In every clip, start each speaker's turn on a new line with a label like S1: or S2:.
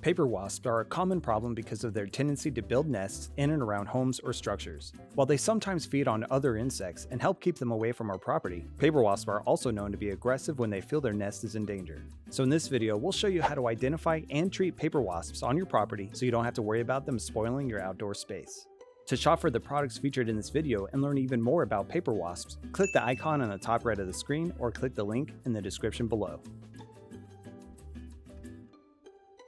S1: Paper wasps are a common problem because of their tendency to build nests in and around homes or structures. While they sometimes feed on other insects and help keep them away from our property, paper wasps are also known to be aggressive when they feel their nest is in danger. So in this video, we'll show you how to identify and treat paper wasps on your property so you don't have to worry about them spoiling your outdoor space. To shop for the products featured in this video and learn even more about paper wasps, click the icon on the top right of the screen or click the link in the description below.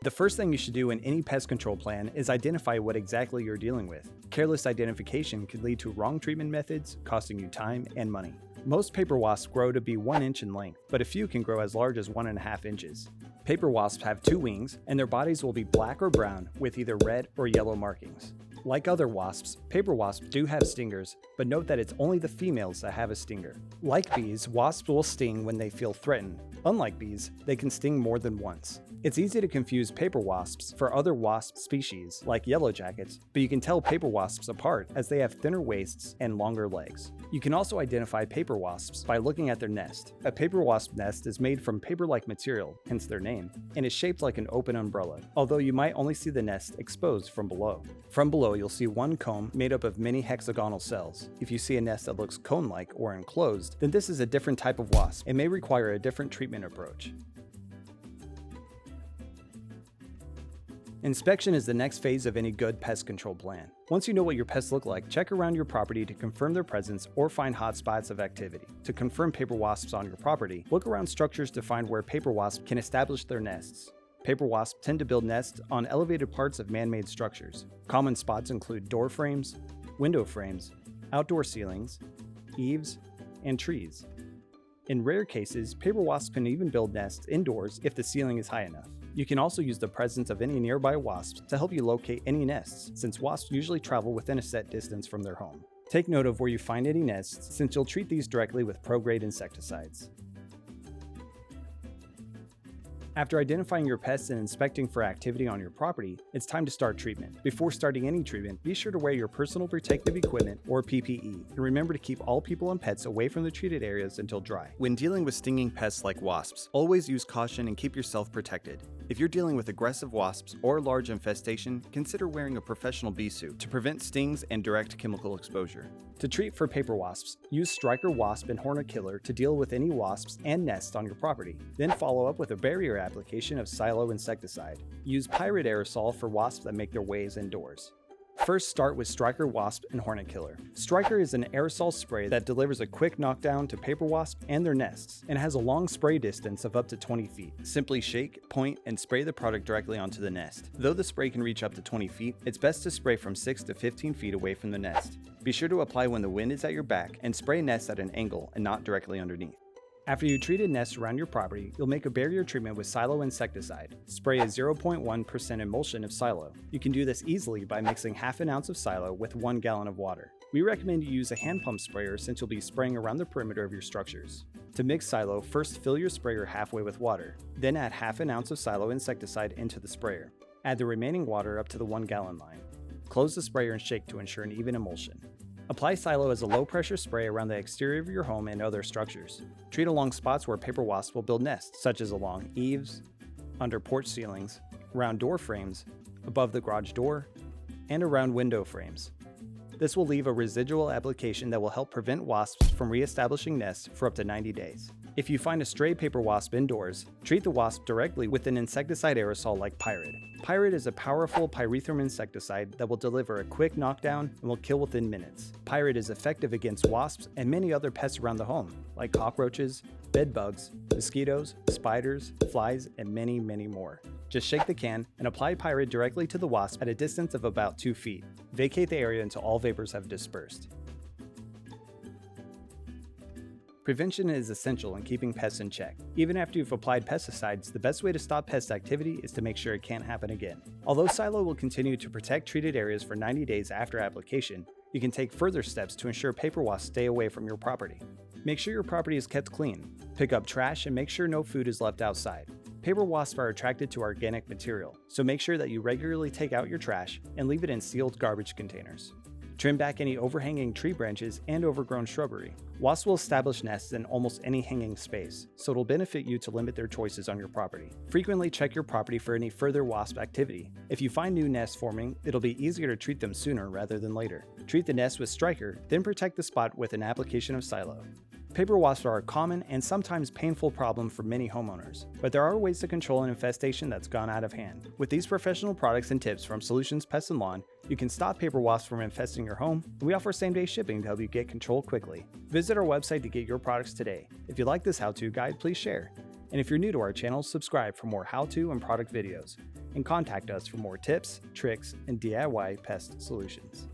S1: The first thing you should do in any pest control plan is identify what exactly you're dealing with. Careless identification could lead to wrong treatment methods, costing you time and money. Most paper wasps grow to be 1 inch in length, but a few can grow as large as 1.5 inches. Paper wasps have 2 wings, and their bodies will be black or brown with either red or yellow markings. Like other wasps, paper wasps do have stingers, but note that it's only the females that have a stinger. Like bees, wasps will sting when they feel threatened. Unlike bees, they can sting more than once. It's easy to confuse paper wasps for other wasp species, like yellow jackets, but you can tell paper wasps apart as they have thinner waists and longer legs. You can also identify paper wasps by looking at their nest. A paper wasp nest is made from paper-like material, hence their name, and is shaped like an open umbrella, although you might only see the nest exposed from below. From below, you'll see one comb made up of many hexagonal cells. If you see a nest that looks cone-like or enclosed, then this is a different type of wasp and may require a different treatment approach. Inspection is the next phase of any good pest control plan. Once you know what your pests look like, check around your property to confirm their presence or find hot spots of activity. To confirm paper wasps on your property, look around structures to find where paper wasps can establish their nests. Paper wasps tend to build nests on elevated parts of man-made structures. Common spots include door frames, window frames, outdoor ceilings, eaves, and trees. In rare cases, paper wasps can even build nests indoors if the ceiling is high enough. You can also use the presence of any nearby wasps to help you locate any nests, since wasps usually travel within a set distance from their home. Take note of where you find any nests, since you'll treat these directly with pro-grade insecticides. After identifying your pests and inspecting for activity on your property, it's time to start treatment. Before starting any treatment, be sure to wear your personal protective equipment or PPE, and remember to keep all people and pets away from the treated areas until dry. When dealing with stinging pests like wasps, always use caution and keep yourself protected. If you're dealing with aggressive wasps or large infestation, consider wearing a professional bee suit to prevent stings and direct chemical exposure. To treat for paper wasps, use Stryker Wasp and Hornet Killer to deal with any wasps and nests on your property. Then follow up with a barrier application of Sylo Insecticide. Use Pyrid Aerosol for wasps that make their ways indoors. First, start with Stryker Wasp and Hornet Killer. Stryker is an aerosol spray that delivers a quick knockdown to paper wasps and their nests, and has a long spray distance of up to 20 feet. Simply shake, point, and spray the product directly onto the nest. Though the spray can reach up to 20 feet, it's best to spray from 6 to 15 feet away from the nest. Be sure to apply when the wind is at your back, and spray nests at an angle and not directly underneath. After you treat a nest around your property, you'll make a barrier treatment with Sylo Insecticide. Spray a 0.1% emulsion of Sylo. You can do this easily by mixing half an ounce of Sylo with 1 gallon of water. We recommend you use a hand pump sprayer since you'll be spraying around the perimeter of your structures. To mix Sylo, first fill your sprayer halfway with water. Then add half an ounce of Sylo Insecticide into the sprayer. Add the remaining water up to the 1 gallon line. Close the sprayer and shake to ensure an even emulsion. Apply Sylo as a low-pressure spray around the exterior of your home and other structures. Treat along spots where paper wasps will build nests, such as along eaves, under porch ceilings, around door frames, above the garage door, and around window frames. This will leave a residual application that will help prevent wasps from re-establishing nests for up to 90 days. If you find a stray paper wasp indoors, treat the wasp directly with an insecticide aerosol like Pyrid. Pyrid is a powerful pyrethrum insecticide that will deliver a quick knockdown and will kill within minutes. Pyrid is effective against wasps and many other pests around the home, like cockroaches, bed bugs, mosquitoes, spiders, flies, and many, many more. Just shake the can and apply Pyrid directly to the wasp at a distance of about 2 feet. Vacate the area until all vapors have dispersed. Prevention is essential in keeping pests in check. Even after you've applied pesticides, the best way to stop pest activity is to make sure it can't happen again. Although Sylo will continue to protect treated areas for 90 days after application, you can take further steps to ensure paper wasps stay away from your property. Make sure your property is kept clean. Pick up trash and make sure no food is left outside. Paper wasps are attracted to organic material, so make sure that you regularly take out your trash and leave it in sealed garbage containers. Trim back any overhanging tree branches and overgrown shrubbery. Wasps will establish nests in almost any hanging space, so it'll benefit you to limit their choices on your property. Frequently check your property for any further wasp activity. If you find new nests forming, it'll be easier to treat them sooner rather than later. Treat the nest with Stryker, then protect the spot with an application of Sylo. Paper wasps are a common and sometimes painful problem for many homeowners, but there are ways to control an infestation that's gone out of hand. With these professional products and tips from Solutions Pest and Lawn, you can stop paper wasps from infesting your home, and we offer same-day shipping to help you get control quickly. Visit our website to get your products today. If you like this how-to guide, please share. And if you're new to our channel, subscribe for more how-to and product videos. And contact us for more tips, tricks, and DIY pest solutions.